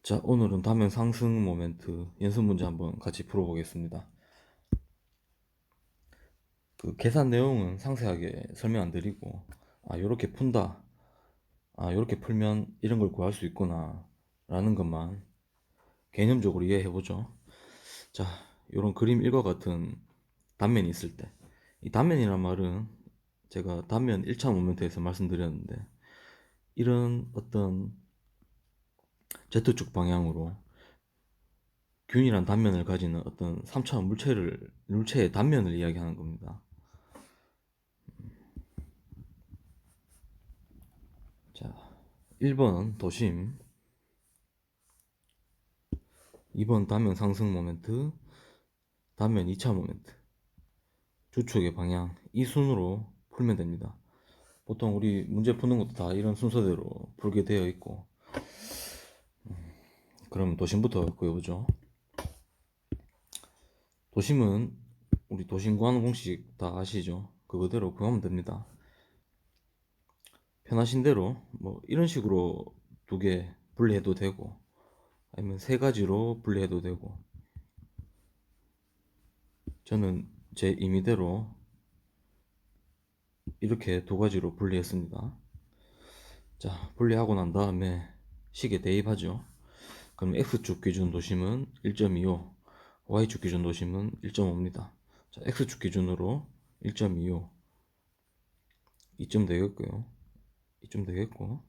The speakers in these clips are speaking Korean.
자, 오늘은 단면 상승 모멘트 연습 문제 한번 같이 풀어보겠습니다. 그 계산 내용은 상세하게 설명 안 드리고, 요렇게 푼다. 요렇게 풀면 이런 걸 구할 수 있구나. 라는 것만 개념적으로 이해해보죠. 자, 요런 그림 일과 같은 단면이 있을 때. 이 단면이란 말은 제가 단면 1차 모멘트에서 말씀드렸는데, 이런 어떤 Z축 방향으로 균일한 단면을 가지는 어떤 3차 물체의 단면을 이야기하는 겁니다. 자, 1번 도심, 2번 단면 상승 모멘트, 단면 2차 모멘트, 주축의 방향, 이 순으로 풀면 됩니다. 보통 우리 문제 푸는 것도 다 이런 순서대로 풀게 되어 있고, 그럼 도심부터 구해보죠. 도심은 우리 도심 구하는 공식 다 아시죠? 그거대로 구하면 됩니다. 편하신 대로 뭐 이런 식으로 두 개 분리해도 되고, 아니면 세 가지로 분리해도 되고, 저는 제 임의대로 이렇게 두 가지로 분리했습니다. 자, 분리하고 난 다음에 식에 대입하죠. 그럼 X축 기준 도심은 1.25, Y축 기준 도심은 1.5입니다. 자, X축 기준으로 1.25, 2점 되겠고요. 2점 되겠고,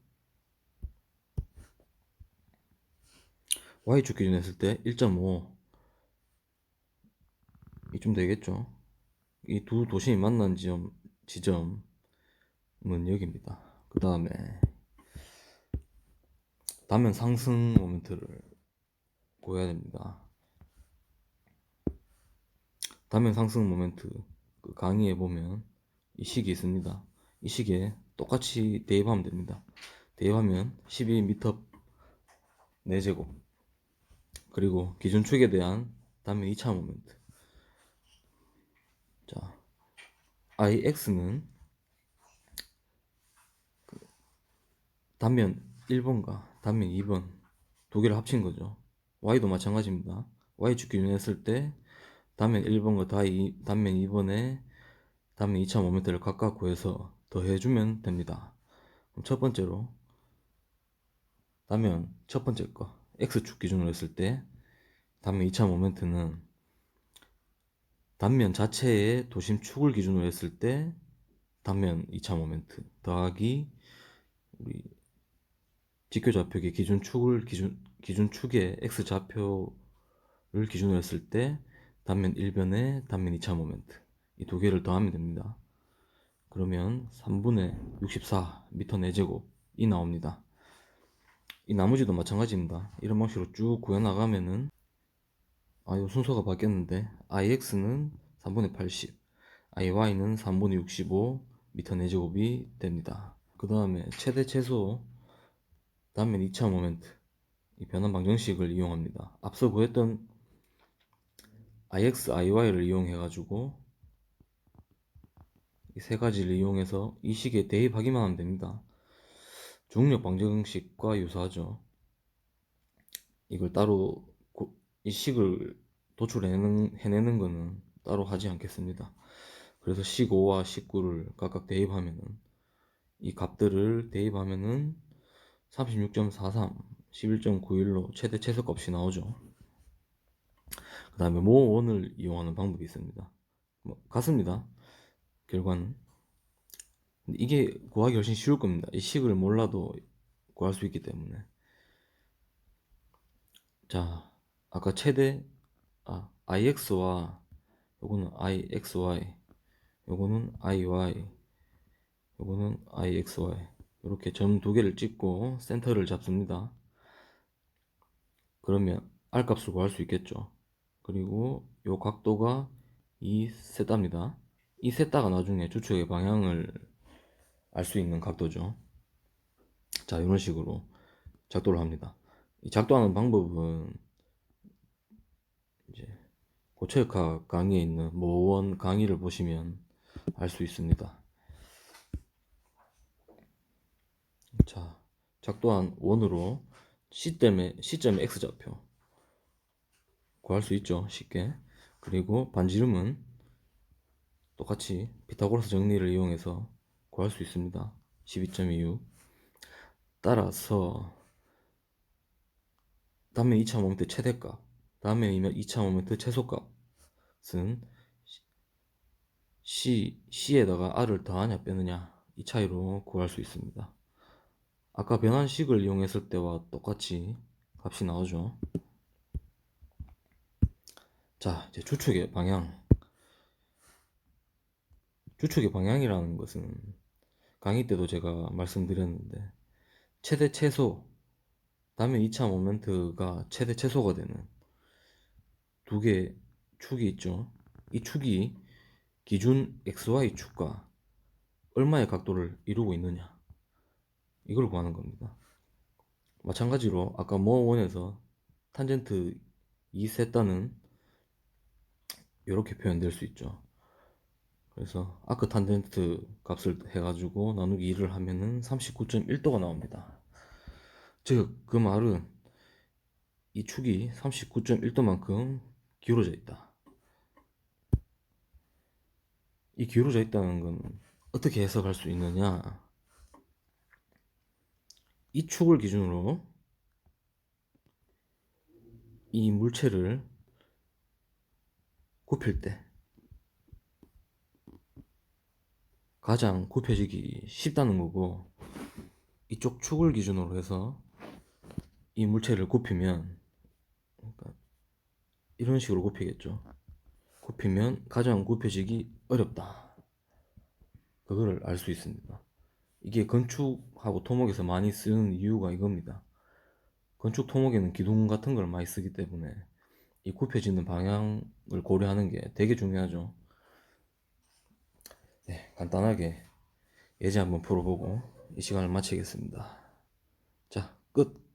Y축 기준 했을 때 1.5, 2점 되겠죠. 이 두 도심이 만난 지점은 여기입니다. 그 다음에 단면 상승 모멘트를 구해야 됩니다. 단면 상승 모멘트 그 강의에 보면 이 식이 있습니다. 이 식에 똑같이 대입하면 됩니다. 대입하면 12m 4제곱, 그리고 기준축에 대한 단면 2차 모멘트. 자, IX는 단면 1번과 단면 2번 두 개를 합친 거죠. Y도 마찬가지입니다. Y축 기준 했을 때 단면 1번과 단면 2번에 단면 2차 모멘트를 각각 구해서 더해주면 됩니다. 그럼 첫 번째로 단면 첫 번째 거 X축 기준으로 했을 때 단면 2차 모멘트는 단면 자체의 도심축을 기준으로 했을 때 단면 2차 모멘트 더하기 우리 직교좌표의 기준축의 X좌표를 기준으로 했을 때 단면 1변의 단면 2차 모멘트 이 두 개를 더하면 됩니다. 그러면 3분의 64 미터 4제곱이 나옵니다. 이 나머지도 마찬가지입니다. 이런 방식으로 쭉 구해나가면은 이 순서가 바뀌었는데 IX는 3분의 80, IY는 3분의 65 미터 4제곱이 됩니다. 그 다음에 최대 최소 단면 2차 모멘트 이 변환 방정식을 이용합니다. 앞서 구했던 IX, IY를 이용해 가지고 이 세 가지를 이용해서 이 식에 대입하기만 하면 됩니다. 중력 방정식과 유사하죠. 이걸 따로 이 식을 해내는 거는 따로 하지 않겠습니다. 그래서 15와 19를 각각 대입하면은 이 값들을 대입하면은 36.43, 11.91로 최대 최소값이 나오죠. 그 다음에 모원을 이용하는 방법이 있습니다. 같습니다. 결과는. 근데 이게 구하기 훨씬 쉬울 겁니다. 이 식을 몰라도 구할 수 있기 때문에. 자, 아까 최대 IX와 요거는 IXY, 요거는 IY, 요거는 IXY 이렇게 점 두 개를 찍고 센터를 잡습니다. 그러면 R 값을 구할 수 있겠죠. 그리고 요 각도가 이 세타입니다. 이 세타가 나중에 주축의 방향을 알 수 있는 각도죠. 자, 이런 식으로 작도를 합니다. 이 작도하는 방법은 이제 고체역학 강의에 있는 모원 강의를 보시면 알 수 있습니다. 자, 작도한 원으로 C점의 X좌표 구할 수 있죠, 쉽게. 그리고 반지름은 똑같이 피타고라스 정리를 이용해서 구할 수 있습니다. 12.26. 따라서 단면 2차 모멘트 최대값, 단면이면 2차 모멘트 최소값은 C에다가 R을 더하냐 빼느냐 이 차이로 구할 수 있습니다. 아까 변환식을 이용했을 때와 똑같이 값이 나오죠. 자, 이제 주축의 방향. 주축의 방향이라는 것은 강의 때도 제가 말씀드렸는데, 최대 최소, 다음에 2차 모멘트가 최대 최소가 되는 두 개의 축이 있죠. 이 축이 기준 XY 축과 얼마의 각도를 이루고 있느냐, 이걸 구하는 겁니다. 마찬가지로 아까 모1에서 탄젠트 2세타는 이렇게 표현될 수 있죠. 그래서 아크 탄젠트 값을 해가지고 나누기 2를 하면은 39.1도가 나옵니다. 즉, 그 말은 이 축이 39.1도만큼 기울어져 있다. 이 기울어져 있다는 건 어떻게 해석할 수 있느냐? 이 축을 기준으로 이 물체를 굽힐 때 가장 굽혀지기 쉽다는 거고, 이쪽 축을 기준으로 해서 이 물체를 굽히면, 그러니까 이런 식으로 굽히겠죠. 굽히면 가장 굽혀지기 어렵다. 그거를 알 수 있습니다. 이게 건축하고 토목에서 많이 쓰는 이유가 이겁니다. 건축 토목에는 기둥 같은 걸 많이 쓰기 때문에 이 굽혀지는 방향을 고려하는 게 되게 중요하죠. 네, 간단하게 예제 한번 풀어보고 이 시간을 마치겠습니다. 자, 끝!